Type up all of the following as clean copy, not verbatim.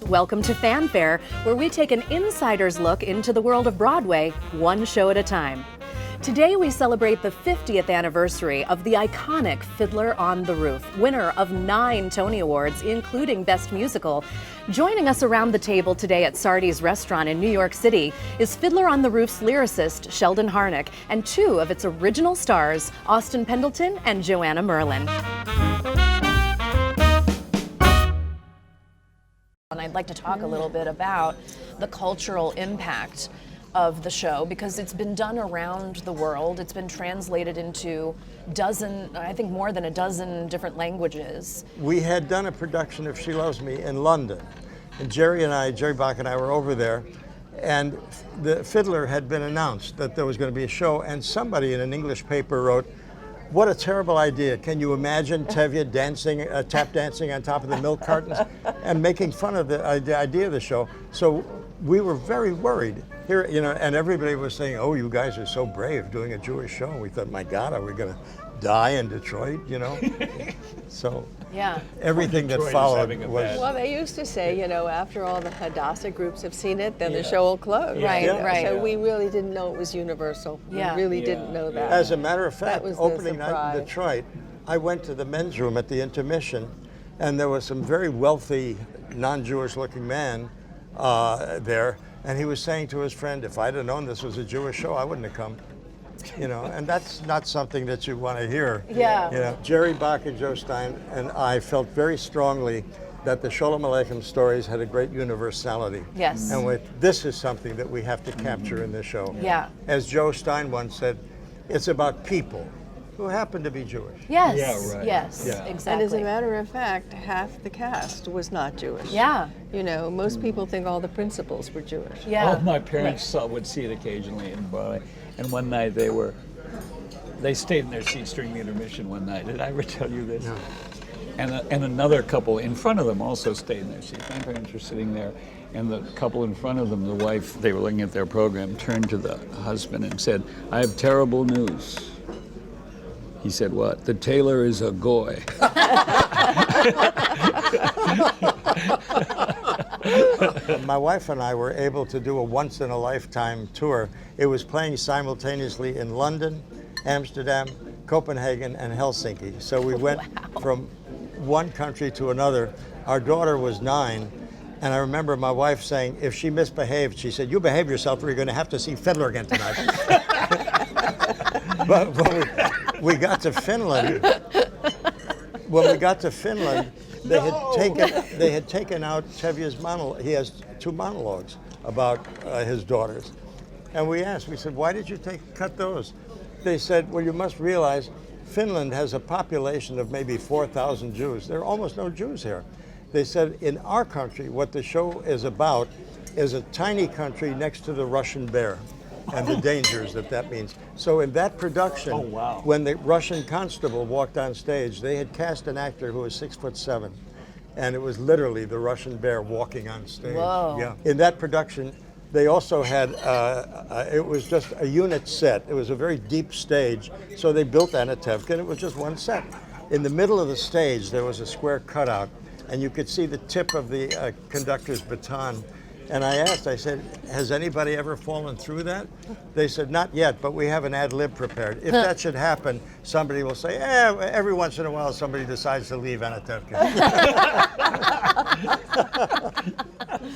Welcome to Fanfare, where we take an insider's look into the world of Broadway, one show at a time. Today we celebrate the 50th anniversary of the iconic Fiddler on the Roof, winner of 9 Tony Awards, including Best Musical. Joining us around the table today at Sardi's restaurant in New York City is Fiddler on the Roof's lyricist, Sheldon Harnick, and 2 of its original stars, Austin Pendleton and Joanna Merlin. And I'd like to talk a little bit about the cultural impact of the show, because it's been done around the world. It's been translated into more than a dozen different languages. We had done a production of She Loves Me in London, and Jerry Bach and I were over there, and the Fiddler had been announced that there was going to be a show, and somebody in an English paper wrote, "What a terrible idea. Can you imagine Tevye dancing, tap dancing on top of the milk cartons?" and making fun of the idea of the show. So we were very worried here, and everybody was saying, "Oh, you guys are so brave doing a Jewish show." And we thought, my God, are we going to die in Detroit, So yeah, everything that followed was... Well, they used to say, after all the Hadassah groups have seen it, then the show will close. Right. So we really didn't know it was universal. Yeah. We really didn't know that. As a matter of fact, was opening night in Detroit, I went to the men's room at the intermission, and there was some very wealthy, non-Jewish looking man there, and he was saying to his friend, "If I'd have known this was a Jewish show, I wouldn't have come." And that's not something that you want to hear. Yeah. Jerry Bach and Joe Stein and I felt very strongly that the Sholem Aleichem stories had a great universality. Yes. And this is something that we have to capture in this show. Yeah. As Joe Stein once said, it's about people who happen to be Jewish. Yes. Yeah, right. Yes. Yeah. Exactly. And as a matter of fact, half the cast was not Jewish. Yeah. Most people think all the principals were Jewish. Yeah. All my parents would see it occasionally in Broadway, and one night they stayed in their seats during the intermission one night. Did I ever tell you this? No. And another couple in front of them also stayed in their seats. My parents were sitting there, and the couple in front of them, the wife, they were looking at their program, turned to the husband and said, "I have terrible news." He said, "What?" "The tailor is a goy." My wife and I were able to do a once-in-a-lifetime tour. It was playing simultaneously in London, Amsterdam, Copenhagen, and Helsinki. So we went from one country to another. Our daughter was 9, and I remember my wife saying, if she misbehaved, she said, "You behave yourself or you're going to have to see Fiddler again tonight." But when we got to Finland, they had taken out Tevye's monologue. He has 2 monologues about his daughters. And we said, "Why did you cut those?" They said, "Well, you must realize Finland has a population of maybe 4,000 Jews. There are almost no Jews here." They said, "In our country, what the show is about is a tiny country next to the Russian bear and the dangers that means." So in that production, when the Russian constable walked on stage, they had cast an actor who was 6'7", and it was literally the Russian bear walking on stage. Whoa. Yeah. In that production, they also had, it was just a unit set. It was a very deep stage, so they built Anatevka, and it was just one set. In the middle of the stage, there was a square cutout, and you could see the tip of the conductor's baton. And I said, "Has anybody ever fallen through that?" They said, "Not yet, but we have an ad lib prepared. If that should happen, somebody will say, every once in a while somebody decides to leave Anatevka."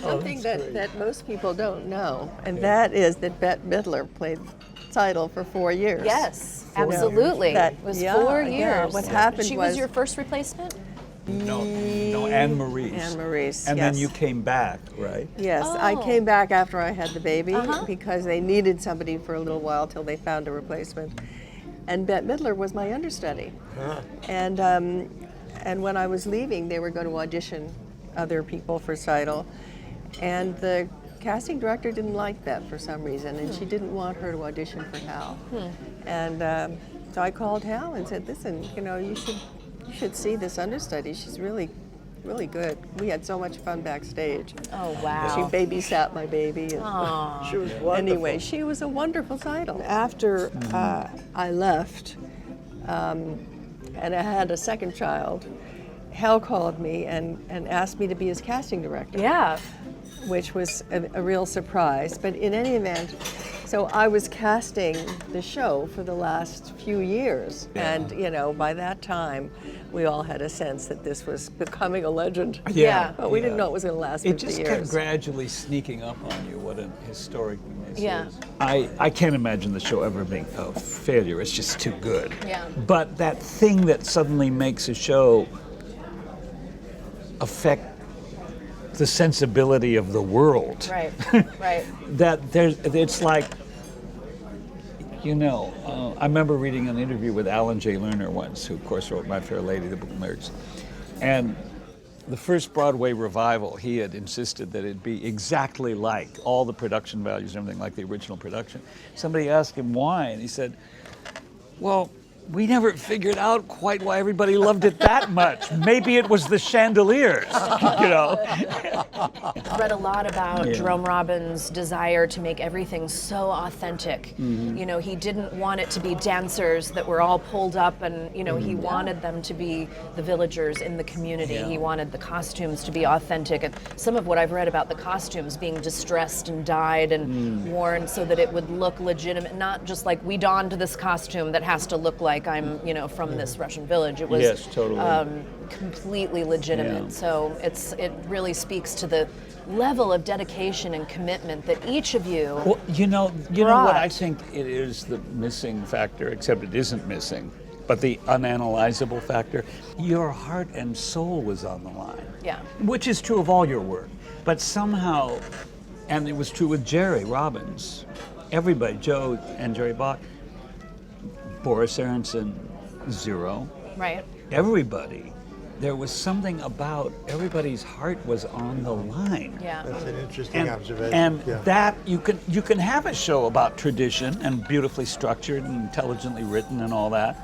Something that most people don't know, and that is that Bette Midler played Title for 4 years. Yes, absolutely. It was 4 years. Yeah. What happened She was your first replacement? No, Anne Maurice. Anne Maurice, And yes. then you came back, right? Yes, I came back after I had the baby because they needed somebody for a little while till they found a replacement. And Bette Midler was my understudy. And when I was leaving, they were going to audition other people for Seidel. And the casting director didn't like that for some reason, and she didn't want her to audition for Hal. And so I called Hal and said, "Listen, you should see this understudy. She's really, really good." We had so much fun backstage. Oh, wow. She babysat my baby. And She was wonderful. anyway, she was a wonderful Seidel. After I left, and I had a second child, Hal called me and asked me to be his casting director. Yeah. Which was a real surprise. But in any event, so I was casting the show for the last few years. Yeah. And, you know, by that time, we all had a sense that this was becoming a legend. Yeah. But we didn't know it was going to last 50 It just years. kept gradually sneaking up on you what a historic thing this Yeah. is. I can't imagine the show ever being a failure. It's just too good. Yeah. But that thing that suddenly makes a show affect the sensibility of the world. Right. Right. It's like, you know, I remember reading an interview with Jay Lerner once, who of course wrote My Fair Lady, the book of lyrics. And the first Broadway revival, he had insisted that it be exactly like all the production values and everything like the original production. Somebody asked him why, and he said, well, we never figured out quite why everybody loved it that much. Maybe it was the chandeliers, you know. I read a lot about Jerome Robbins' desire to make everything so authentic. You know, he didn't want it to be dancers that were all pulled up, and you know, he wanted them to be the villagers in the community. Yeah. He wanted the costumes to be authentic, and some of what I've read about the costumes being distressed and dyed and worn so that it would look legitimate, not just like we donned this costume that has to look like I'm, you know, from this Russian village. It was Yes, totally. completely legitimate. Yeah. So it really speaks to the level of dedication and commitment that each of you. Well, you know what I brought. think it is the missing factor, except it isn't missing, but the unanalyzable factor. Your heart and soul was on the line. Yeah. Which is true of all your work. But somehow, and it was true with Jerry Robbins, everybody, Joe and Jerry Bach, Boris Aronson, Zero, Right. everybody. There was something about everybody's heart was on the line. Yeah. That's an interesting observation. And Yeah. that you can have a show about tradition and beautifully structured and intelligently written and all that,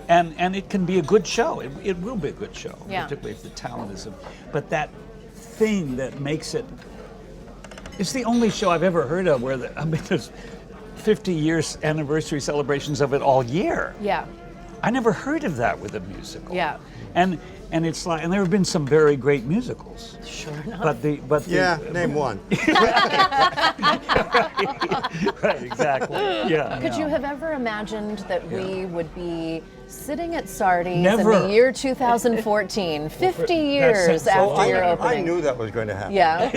and it can be a good show. It will be a good show, Yeah. particularly if the talent is. But that thing that makes it, it's the only show I've ever heard of where there's 50 years anniversary celebrations of it all year. Yeah. I never heard of that with a musical. Yeah. And it's like, and there have been some very great musicals. Sure enough. But the Yeah, name one. Right, exactly. Yeah. Could you have ever imagined that we would be sitting at Sardi's in Never. the year 2014, 50 years that's- after I, your I opening? knew that was going to happen. Yeah.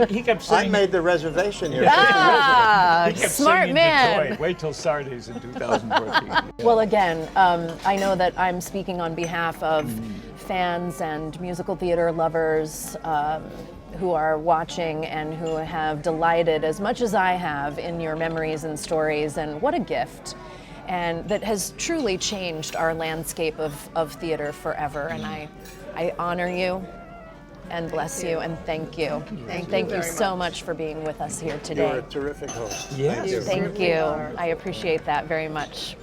He kept I saying. made the reservation here. Ah, he kept smart saying in man. Detroit, wait till Sardi's in 2014. Well, again, I know that I'm speaking on behalf of fans and musical theater lovers who are watching and who have delighted as much as I have in your memories and stories, and what a gift. And that has truly changed our landscape of theater forever. And I honor you and bless you and thank you. Thank you so much for being with us here You're today. a terrific host. Yes. Thank you. Thank you. I appreciate that very much.